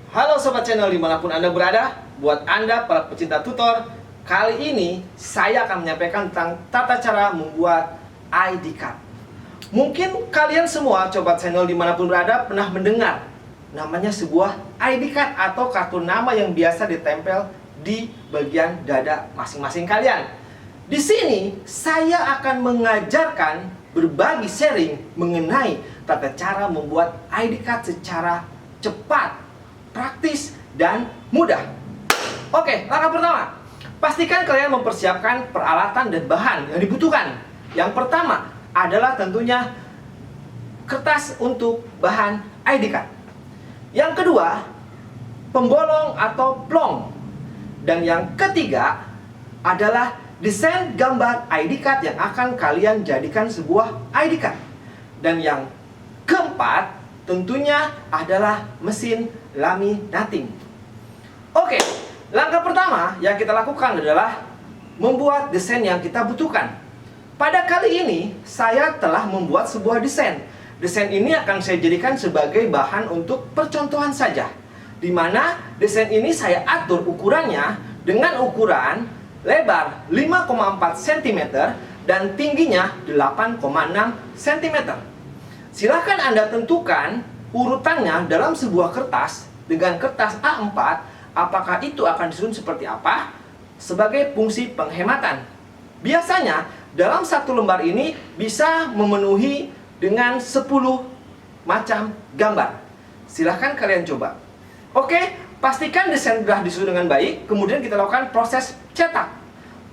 Halo Sobat Channel dimanapun Anda berada. Buat Anda para pecinta tutor, kali ini saya akan menyampaikan tentang tata cara membuat ID card. Mungkin kalian semua Sobat Channel dimanapun berada pernah mendengar namanya sebuah ID card atau kartu nama yang biasa ditempel di bagian dada masing-masing kalian. Di sini saya akan mengajarkan berbagi sharing mengenai tata cara membuat ID card secara cepat, praktis, dan mudah. Oke, langkah pertama, pastikan kalian mempersiapkan peralatan dan bahan yang dibutuhkan. Yang pertama adalah tentunya kertas untuk bahan ID card. Yang kedua, pembolong atau plong. Dan yang ketiga adalah desain gambar ID card yang akan kalian jadikan sebuah ID card. Dan yang keempat tentunya adalah mesin laminating. Oke, langkah pertama yang kita lakukan adalah membuat desain yang kita butuhkan. Pada kali ini saya telah membuat sebuah desain. Desain ini akan saya jadikan sebagai bahan untuk percontohan saja, di mana desain ini saya atur ukurannya dengan ukuran lebar 5,4 cm dan tingginya 8,6 cm. Silahkan Anda tentukan urutannya dalam sebuah kertas dengan kertas A4, apakah itu akan disusun seperti apa sebagai fungsi penghematan. Biasanya dalam satu lembar ini bisa memenuhi dengan 10 macam gambar. Silahkan kalian coba. Oke, pastikan desain sudah disusun dengan baik. Kemudian kita lakukan proses cetak.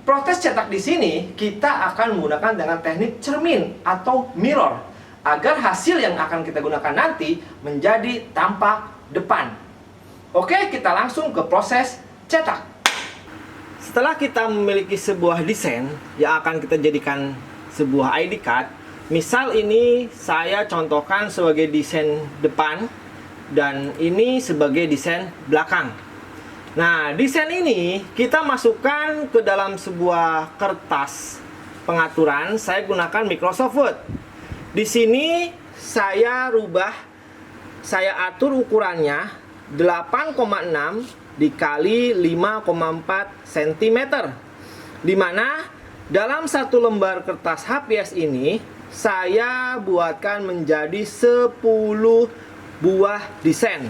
Proses cetak di sini kita akan menggunakan dengan teknik cermin atau mirror, agar hasil yang akan kita gunakan nanti menjadi tampak depan. Oke, kita langsung ke proses cetak. Setelah kita memiliki sebuah desain yang akan kita jadikan sebuah ID card, misal ini saya contohkan sebagai desain depan dan ini sebagai desain belakang. Nah, desain ini kita masukkan ke dalam sebuah kertas pengaturan. Saya gunakan Microsoft Word. Di sini saya atur ukurannya 8,6 dikali 5,4 cm. Dimana dalam satu lembar kertas HPS ini saya buatkan menjadi 10 buah desain.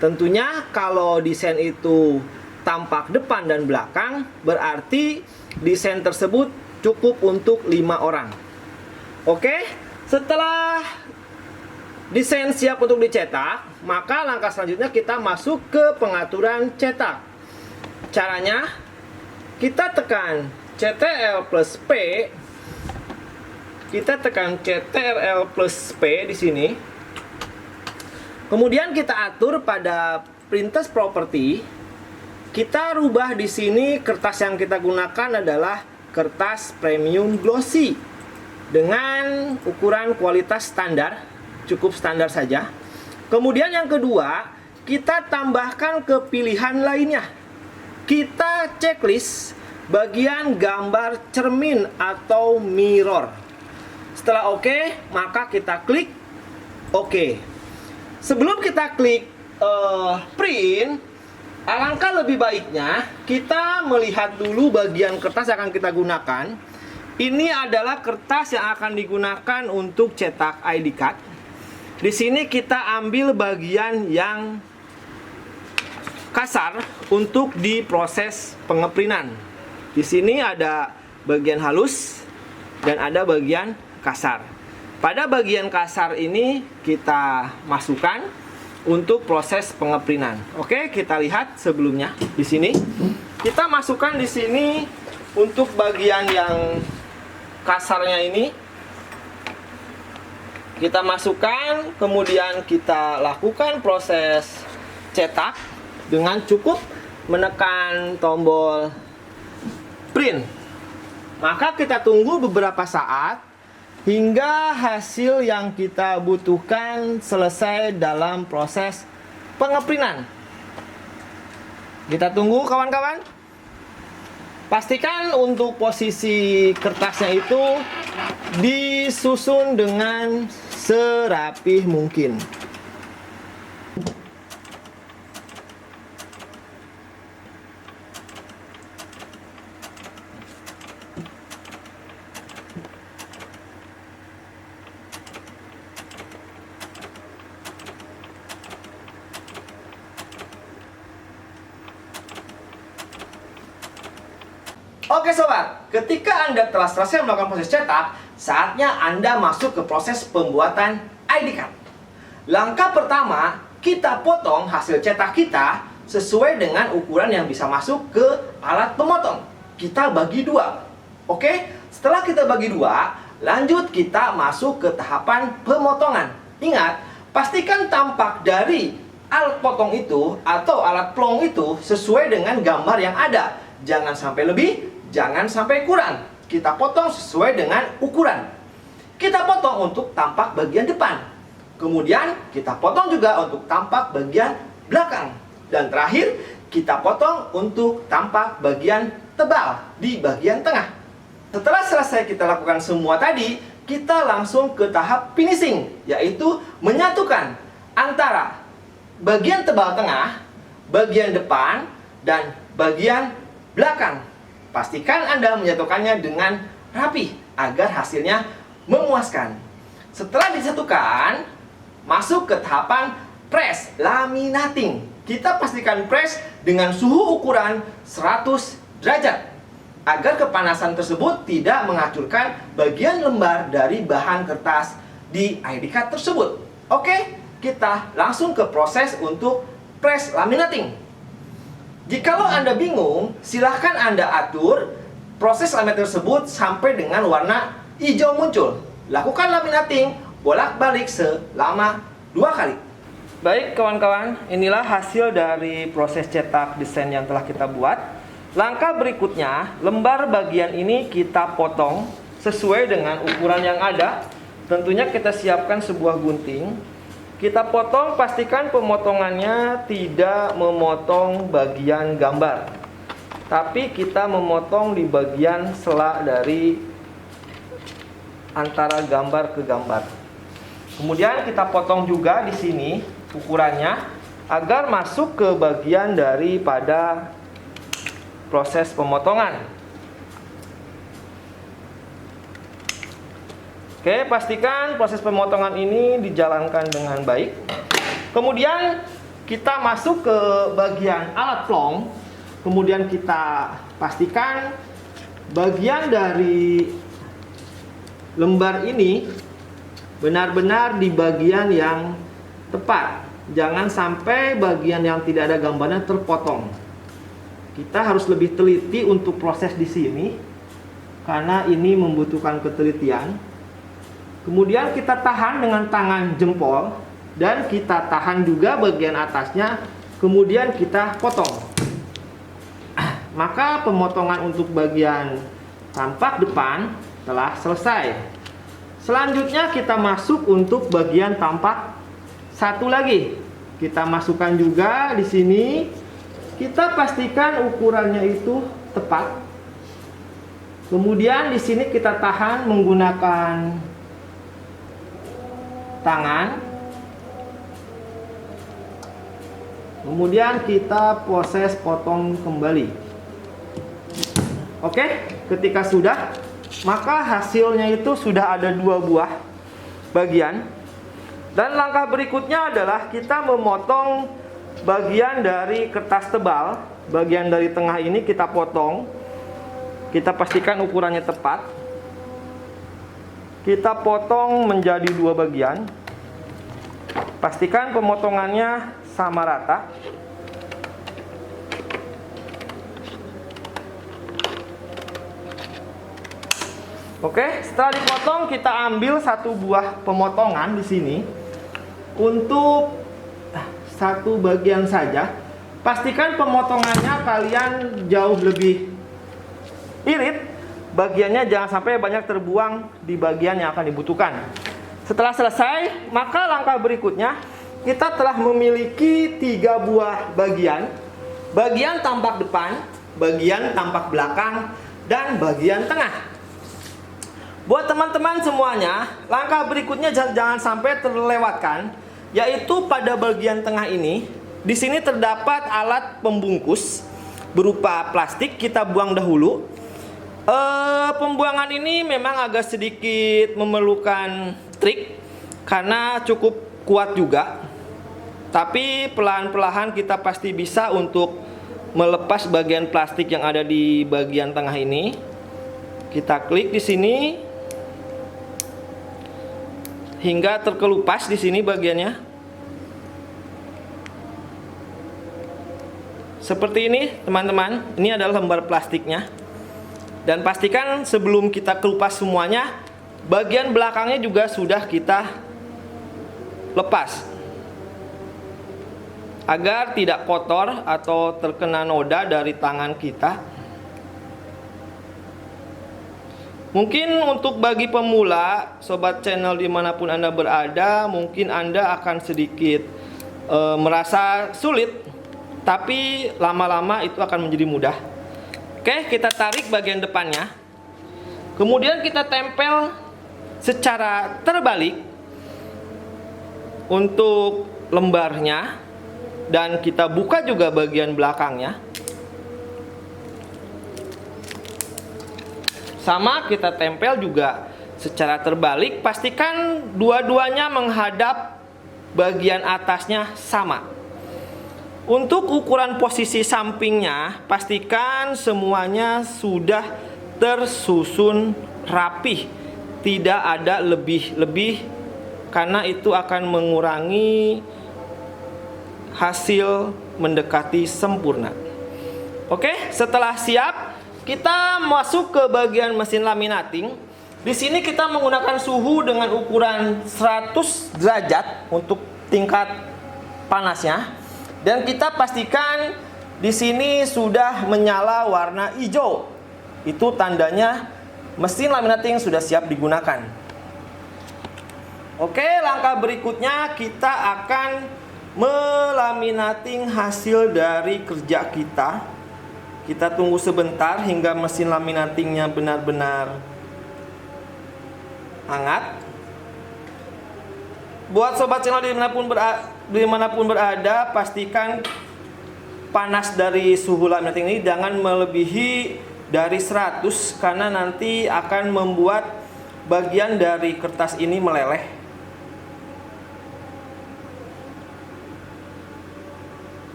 Tentunya kalau desain itu tampak depan dan belakang, berarti desain tersebut cukup untuk 5 orang. Oke, setelah desain siap untuk dicetak, maka langkah selanjutnya kita masuk ke pengaturan cetak. Caranya, kita tekan Ctrl plus P. Kita tekan Ctrl plus P di sini. Kemudian kita atur pada Printers Property. Kita rubah di sini kertas yang kita gunakan adalah kertas premium glossy dengan ukuran kualitas standar, cukup standar saja. Kemudian yang kedua, kita tambahkan ke pilihan lainnya. Kita checklist bagian gambar cermin atau mirror. Setelah oke, maka kita klik oke. Sebelum kita klik print, alangkah lebih baiknya kita melihat dulu bagian kertas yang akan kita gunakan. Ini adalah kertas yang akan digunakan untuk cetak ID card. Di sini kita ambil bagian yang kasar untuk diproses pengeprintan. Di sini ada bagian halus dan ada bagian kasar. Pada bagian kasar ini kita masukkan untuk proses pengeprintan. Oke, kita lihat sebelumnya di sini. Kita masukkan di sini untuk bagian yang kasarnya ini. Kita masukkan, kemudian kita lakukan proses cetak dengan cukup menekan tombol print. Maka kita tunggu beberapa saat hingga hasil yang kita butuhkan selesai dalam proses pengeprintan. Kita tunggu kawan-kawan. Pastikan untuk posisi kertasnya itu disusun dengan serapih mungkin. Oke sobat, ketika Anda telah selesai melakukan proses cetak, saatnya Anda masuk ke proses pembuatan ID card. Langkah pertama, kita potong hasil cetak kita sesuai dengan ukuran yang bisa masuk ke alat pemotong. Kita bagi dua. Oke, setelah kita bagi dua, lanjut kita masuk ke tahapan pemotongan. Ingat, pastikan tampak dari alat potong itu atau alat plong itu sesuai dengan gambar yang ada. Jangan sampai lebih, jangan sampai kurang. Kita potong sesuai dengan ukuran. Kita potong untuk tampak bagian depan. Kemudian kita potong juga untuk tampak bagian belakang. Dan terakhir, kita potong untuk tampak bagian tebal di bagian tengah. Setelah selesai kita lakukan semua tadi, kita langsung ke tahap finishing, yaitu menyatukan antara bagian tebal tengah, bagian depan, dan bagian belakang. Pastikan Anda menyatukannya dengan rapi agar hasilnya memuaskan. Setelah disatukan, masuk ke tahapan press laminating. Kita pastikan press dengan suhu ukuran 100 derajat agar kepanasan tersebut tidak menghancurkan bagian lembar dari bahan kertas di ID card tersebut. Oke, kita langsung ke proses untuk press laminating. Jikalau Anda bingung, silahkan Anda atur proses laminating tersebut sampai dengan warna hijau muncul. Lakukan laminating bolak-balik selama 2 kali. Baik kawan-kawan, inilah hasil dari proses cetak desain yang telah kita buat. Langkah berikutnya, lembar bagian ini kita potong sesuai dengan ukuran yang ada. Tentunya kita siapkan sebuah gunting. Kita potong, pastikan pemotongannya tidak memotong bagian gambar, tapi kita memotong di bagian sela dari antara gambar ke gambar. Kemudian kita potong juga di sini ukurannya agar masuk ke bagian daripada proses pemotongan. Oke, pastikan proses pemotongan ini dijalankan dengan baik. Kemudian kita masuk ke bagian alat plong. Kemudian kita pastikan bagian dari lembar ini benar-benar di bagian yang tepat. Jangan sampai bagian yang tidak ada gambarnya terpotong. Kita harus lebih teliti untuk proses di sini karena ini membutuhkan ketelitian. Kemudian kita tahan dengan tangan jempol dan kita tahan juga bagian atasnya. Kemudian kita potong. Maka pemotongan untuk bagian tampak depan telah selesai. Selanjutnya kita masuk untuk bagian tampak satu lagi. Kita masukkan juga di sini. Kita pastikan ukurannya itu tepat. Kemudian di sini kita tahan menggunakan tangan. Kemudian kita proses potong kembali. Oke, ketika sudah, maka hasilnya itu sudah ada 2 buah bagian. Dan langkah berikutnya adalah kita memotong bagian dari kertas tebal. Bagian dari tengah ini kita potong. Kita pastikan ukurannya tepat. Kita potong menjadi 2 bagian. Pastikan pemotongannya sama rata. Oke, setelah dipotong kita ambil 1 buah pemotongan di sini untuk 1 bagian saja. Pastikan pemotongannya kalian jauh lebih irit. Bagiannya jangan sampai banyak terbuang di bagian yang akan dibutuhkan. Setelah selesai, maka langkah berikutnya kita telah memiliki 3 buah bagian. Bagian tampak depan, bagian tampak belakang, dan bagian tengah. Buat teman-teman semuanya, langkah berikutnya jangan sampai terlewatkan, yaitu pada bagian tengah ini. Di sini terdapat alat pembungkus berupa plastik, kita buang dahulu. Pembuangan ini memang agak sedikit memerlukan trik karena cukup kuat juga. Tapi pelan-pelan kita pasti bisa untuk melepas bagian plastik yang ada di bagian tengah ini. Kita klik di sini hingga terkelupas di sini bagiannya. Seperti ini, teman-teman. Ini adalah lembar plastiknya. Dan pastikan sebelum kita kelupas semuanya, bagian belakangnya juga sudah kita lepas, agar tidak kotor atau terkena noda dari tangan kita. Mungkin untuk bagi pemula, sobat channel dimanapun Anda berada, mungkin Anda akan sedikit merasa sulit, tapi lama-lama itu akan menjadi mudah. Oke, kita tarik bagian depannya, kemudian kita tempel secara terbalik untuk lembarnya, dan kita buka juga bagian belakangnya. Sama, kita tempel juga secara terbalik. Pastikan dua-duanya menghadap bagian atasnya sama. Untuk ukuran posisi sampingnya, pastikan semuanya sudah tersusun rapih, tidak ada lebih-lebih, karena itu akan mengurangi hasil mendekati sempurna. Oke, setelah siap, kita masuk ke bagian mesin laminating. Di sini kita menggunakan suhu dengan ukuran 100 derajat untuk tingkat panasnya. Dan kita pastikan di sini sudah menyala warna hijau. Itu tandanya mesin laminating sudah siap digunakan. Oke, langkah berikutnya kita akan melaminating hasil dari kerja kita. Kita tunggu sebentar hingga mesin laminatingnya benar-benar hangat. Buat sobat channel dimanapun berada, pastikan panas dari suhu laminating ini jangan melebihi dari 100, karena nanti akan membuat bagian dari kertas ini meleleh.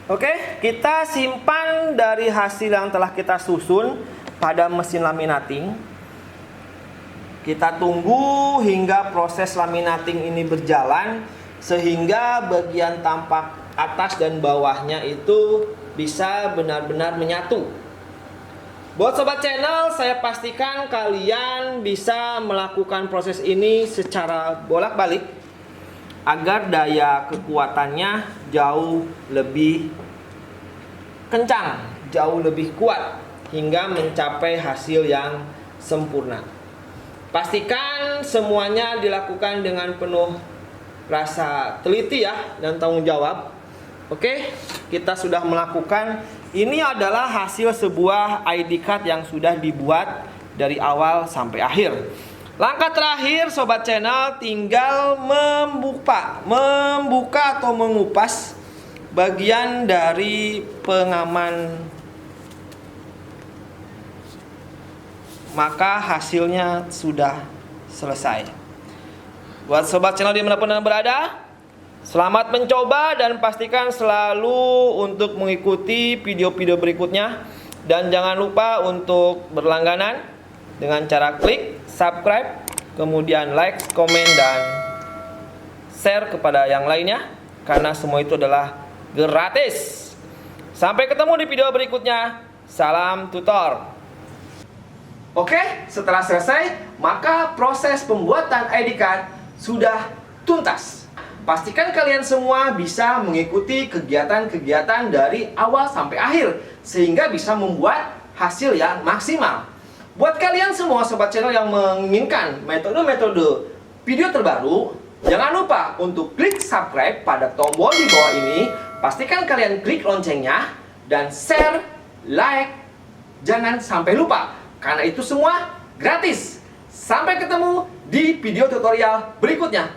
Oke, kita simpan dari hasil yang telah kita susun pada mesin laminating. Kita tunggu hingga proses laminating ini berjalan, sehingga bagian tampak atas dan bawahnya itu bisa benar-benar menyatu. Buat sobat channel, saya pastikan kalian bisa melakukan proses ini secara bolak-balik, agar daya kekuatannya jauh lebih kencang, jauh lebih kuat, hingga mencapai hasil yang sempurna. Pastikan semuanya dilakukan dengan penuh rasa teliti ya, dan tanggung jawab. Oke, kita sudah melakukan. Ini adalah hasil sebuah ID card yang sudah dibuat dari awal sampai akhir. Langkah terakhir sobat channel, tinggal membuka atau mengupas bagian dari pengaman, maka hasilnya sudah selesai. Buat sobat channel dimanapun Anda berada, selamat mencoba dan pastikan selalu untuk mengikuti video-video berikutnya. Dan jangan lupa untuk berlangganan dengan cara klik subscribe, kemudian like, komen, dan share kepada yang lainnya, karena semua itu adalah gratis. Sampai ketemu di video berikutnya. Salam tutor. Oke, setelah selesai, maka proses pembuatan ID card sudah tuntas. Pastikan kalian semua bisa mengikuti kegiatan-kegiatan dari awal sampai akhir, sehingga bisa membuat hasil yang maksimal. Buat kalian semua sobat channel yang menginginkan metode-metode video terbaru, jangan lupa untuk klik subscribe pada tombol di bawah ini. Pastikan kalian klik loncengnya dan share, like, jangan sampai lupa, karena itu semua gratis. Sampai ketemu di video tutorial berikutnya.